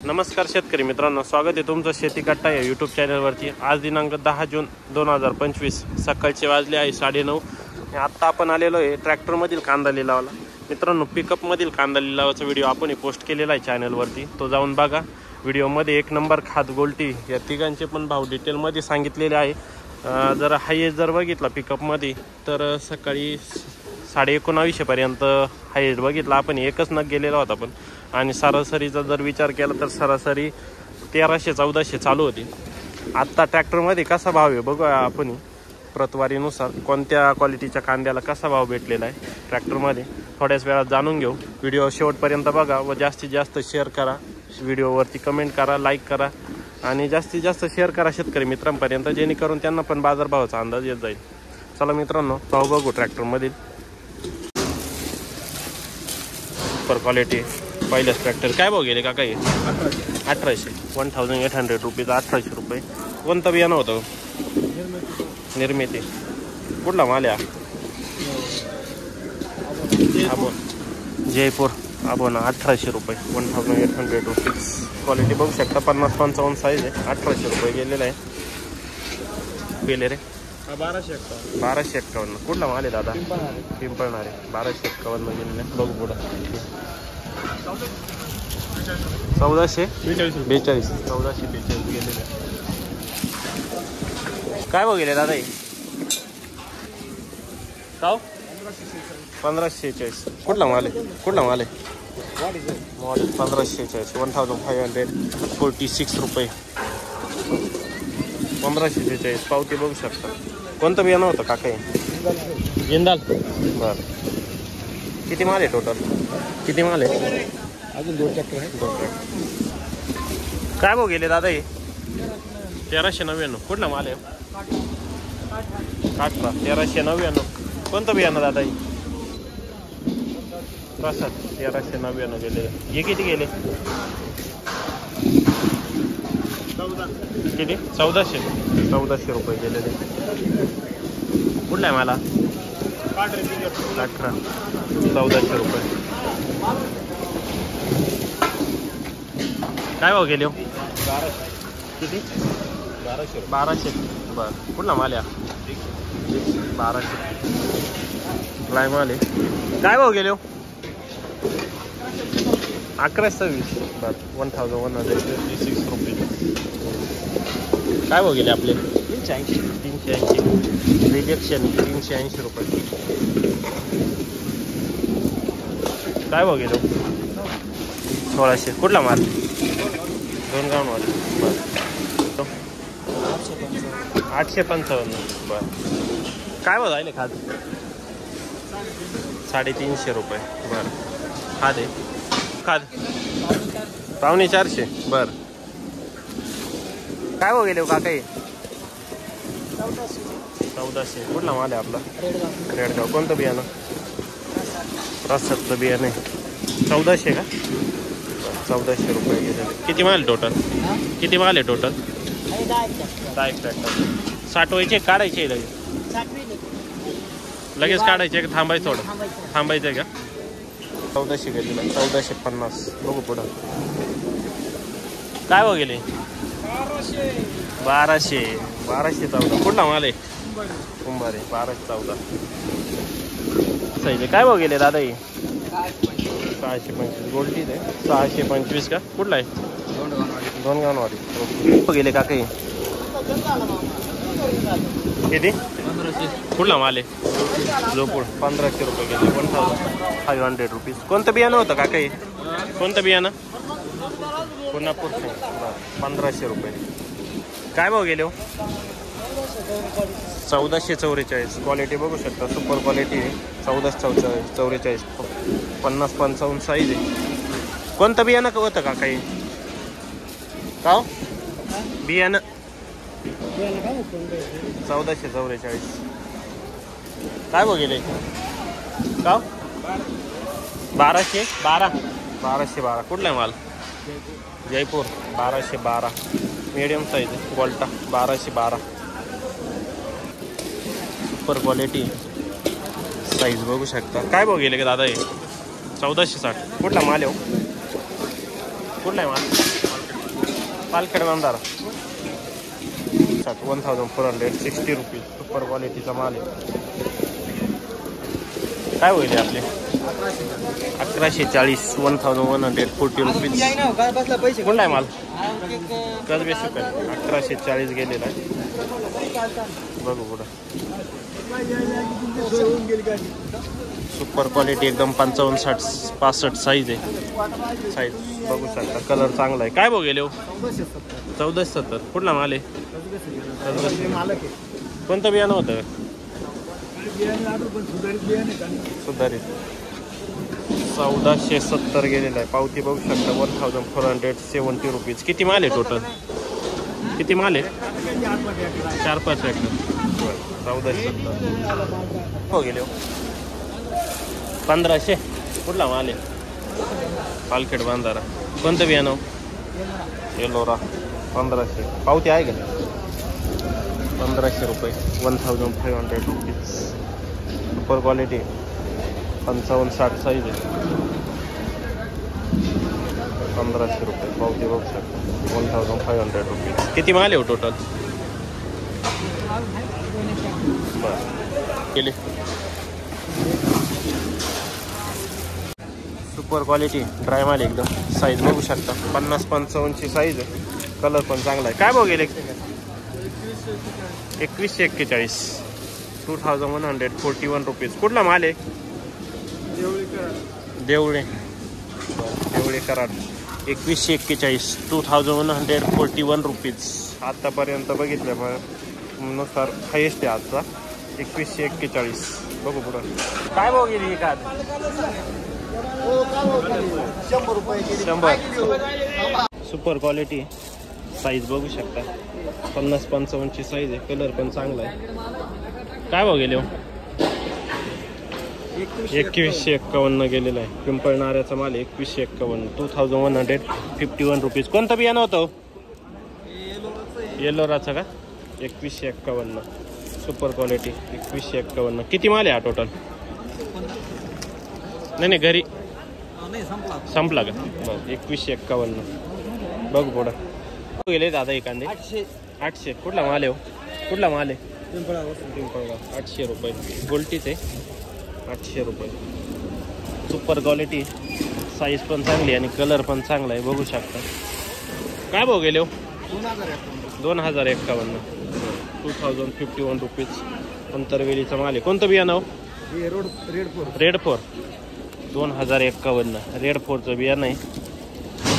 नमस्कार शेतकरी मित्रांनो, स्वागत आहे तुमचं शेती कट्टा या यूट्यूब चॅनलवरती। आज दिनांक 10 जून 2025 सकाळचे वाजले आहे 9:30। आत्ता आपण आलेलो आहे ट्रॅक्टरमधील कांदा लिलावाला। मित्रांनो, पिकअपमधील कांदा लिलावाचा व्हिडिओ आपण पोस्ट केलेला आहे चॅनलवरती, तो जाऊन बघा। व्हिडिओमध्ये एक नंबर खात गोल्टी या तिघांचे पण भाव डिटेलमध्ये सांगितलेले आहे। जर हायेस्ट जर बघितला पिकअपमध्ये तर सकाळी 19,500 पर्यंत हायेस्ट बघितला आपण, एकच नग गेलेला होता पण। आणि सरासरीचा जर विचार केला तर सरासरी 1300-1400 चालू होती। आत्ता ट्रॅक्टरमध्ये कसा भाव आहे बघूया आपण, प्रतवारीनुसार कोणत्या क्वालिटीच्या कांद्याला कसा भाव भेटलेला आहे ट्रॅक्टरमध्ये थोड्याच वेळात जाणून घेऊ। व्हिडिओ शेवटपर्यंत बघा व जास्तीत जास्त शेअर करा, व्हिडिओवरती कमेंट करा, लाईक करा आणि जास्तीत जास्त शेअर करा शेतकरी मित्रांपर्यंत, जेणेकरून त्यांना पण बाजारभावाचा अंदाज येत जाईल। चला मित्रांनो, भाव बघू ट्रॅक्टरमधील। सुपर क्वालिटी पहिलेच ट्रॅक्टर काय भाव गेले काका? 1800 1800 रुपीज, 1800 रुपये। कोणतं बियाणं होतं? निर्मिती। कुठला माल आहे? आबोन जयपूर आबोन, 1800 रुपये, 1800 रुपीज। क्वालिटी बघू शकता, 50-55 साईज आहे, 1800 रुपये गेलेला आहे। गेले रे 1251। कुठला माल आहे दादा? पिंपळणारे, 1251 गेलेले। बघू पुढं 1442 1442 गेलेले। काय भाव गेले दादा? का 1546। कुठला माल आहे? कुठला माल आहे? मॉडेल 1546, 1546 रुपये, 1546 पावती बघू शकता। कोणतं बियाणं होतं काका? जिंदाल। बरं, किती माल आहे टोटल? किती माल आहे? अजून 2 ट्रॅक्टर आहे। 2 ट्रॅक्टर। काय भाव गेले दादा? 1399। कुठला माल आहे? काटरा, 1399। कोणतं बियाणं दादा? प्रसाद, 1399 गेले। हे किती गेले? किती? 1400 रुपये गेलेले। कुठला आहे मला? 18 1400 रुपये। काय भाव गेले? 1200। किती? 1200। 1200। बरं, कुठला माल आहे? 1200 काय माल आहे? काय भाव गेले? 1126। बरं, 1136 रुपये। काय भाव गेले आपले? 380 रिजेक्शन, 380 रुपये। काय भाव गेलो? 1600। कुठला माल? 2 गाव माल। बरं, 855। बरं, काय भाव जायले खाद? 350 रुपये। बरं, खाद आहे खाद 450। बरं, काय भाव गेले काका? 1400। कुठला माल आहे आपला? रेडगाव। कोणतं बियाणं? प्रसादचं बियाणं आहे। 1400 का? 1400 रुपये गेले। किती माल टोटल? किती माल आहे टोटल? 10 ट्रॅक्टर। साठवायचे काढायचे लगेच काढायचे का थांबायचं? थोडं थांबायचं का? 1400 गेलेला, 1450। बघू पुढं काय भाव गेले? 1200 1214। कुठला माल आहे? कुंभारे, 1214 सही। काय भाव गेले दादा? 625 गोल्टी आहे, 625 का? कुठला आहे? दोन गावनवाडी गेले का काही? किती? 1500। कुठला माल आहे? जोपूर, 1500 रुपये गेले, 1500 रुपीज। कोणतं बियाणं होतं का काही? कोणतं बियाणं? कोल्हापूर, 1500 रुपये। काय भाव गेले? 1444। क्वालिटी बघू शकता, सुपर क्वालिटी आहे। 1444, 50-55 साईज आहे। कोणतं बियाणं होतं का काही? का बियाणं? 1444। काय भाव गेले? का 1212। कुठला आहे माल? जयपूर, 1212 मीडियम साईज आहे। गोल्टा, 1212 सुपर क्वालिटी साईज बघू शकता। काय भाव गेले का दादा? हे 1460। कुठला माल आहे? कुठला आहे माल? पालखेड बांधारा 1460 रुपीज सुपर क्वालिटीचा माल आहे. काय होईल आपले 1140 1140 रुपीज. कोणता आहे माल कसबे सुपर 1140 गेलेला आहे. बघू पुढं सुपर क्वालिटी एकदम 55-60-65 साईज आहे. साईज बघू शकता. कलर चांगला आहे. काय भाव गेले हो 1470. कुठला माल आहे कोणतं बियाणं होतं सुधारित 1470 गेलेला आहे. पावती बघू शकता 1470 रुपीज. किती माल आहे टोटल किती माल आहे 4-5 हेक्टर. 1470 हो गेले हो 1500. कुठला माल आहे पालखेड बांधारा. कोणतं बियाणं येलोरा 1500. पावती आहे का 1500 रुपये 1500 रुपीज. सुपर क्वालिटी 55-60 साईज आहे. 1500 रुपये पावती बघू शकता 1500 रुपीज. किती माल आहे हो टोटल बरं केले. सुपर क्वालिटी ड्राय माल एकदम. साईज बघू शकता 50-55 साईज आहे. कलर पण चांगला आहे. काय भाव गेले 2141 2141 रुपीज. कुठला माल आहे देवळे कराड 2141 2141 रुपीज. आतापर्यंत बघितल्यानुसार हायेस्ट आहे आजचा 2141. बघू पुढं काय भाव गेली का 100. सुपर क्वालिटी साईज बघू शकता 50-55 साईज आहे. कलर पण चांगला आहे. काय भाव गेले हो 2151 गेलेला आहे. पिंपळणाऱ्याचा माल 2151 2151 रुपीज. कोणतं बियाणं होतं येलोराचं का 2151. Super quality 2151. किती माल आहे हा टोटल नाही घरी संपला का बरं 2151. बघू पुढं गेले दादा हे कांदे 800. कुठला माल आहे कुठला माल आहे पिंपळगाव 800 रुपये. गोल्टीचे 800 रुपये. सुपर क्वालिटी साईज पण चांगली आणि कलर पण चांगला आहे. बघू शकता. काय भाव गेले 2051 2051 रुपीज. अंतरवेलीचा माल आहे. कोणतं बियाणं रेड 4 2051 रेड 4चं बियाणं आहे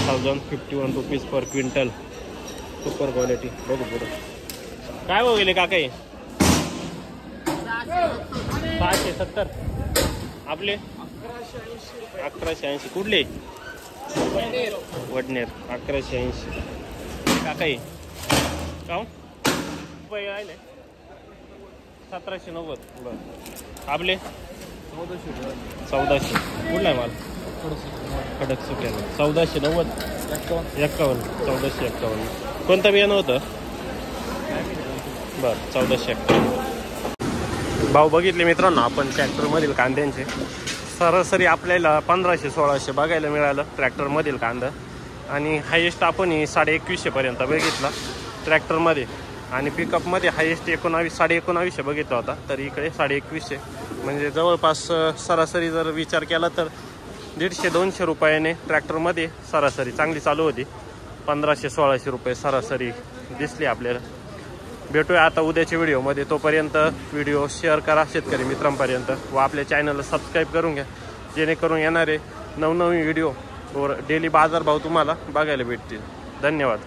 1051 rupees per quintal. Super quality. बघू पुढं काय भाव गेले काका 670. आपले 1180. कुठले वडनेर 1180 काका का राहिले 1790. बरं आपले 1400. कुठला आहे माल खडक सुट्याला 1490 51 1451. कोणतं बियाणं होतं बरं 1451. भाव बघितले मित्रांनो आपण ट्रॅक्टरमधील कांद्यांचे सरासरी आपल्याला 1500-1600 बघायला मिळालं ट्रॅक्टरमधील कांदा. आणि हायेस्ट आपण 2150 पर्यंत बघितला ट्रॅक्टरमध्ये. आणि पिकअपमध्ये हायेस्ट 19,500 बघितला होता. तर इकडे 2150 म्हणजे जवळपास सरासरी जर विचार केला तर 150-200 रुपयाने ट्रॅक्टरमध्ये सरासरी चांगली चालू होती. 1500-1600 रुपये सरासरी दिसली आपल्याला. भेटूया आता उद्याच्या व्हिडिओमध्ये. तोपर्यंत व्हिडिओ शेअर करा शेतकरी मित्रांपर्यंत व आपल्या चॅनलला सबस्क्राईब करून घ्या जेणेकरून येणारे नवनवीन व्हिडिओ व डेली बाजारभाव तुम्हाला बघायला भेटतील. धन्यवाद.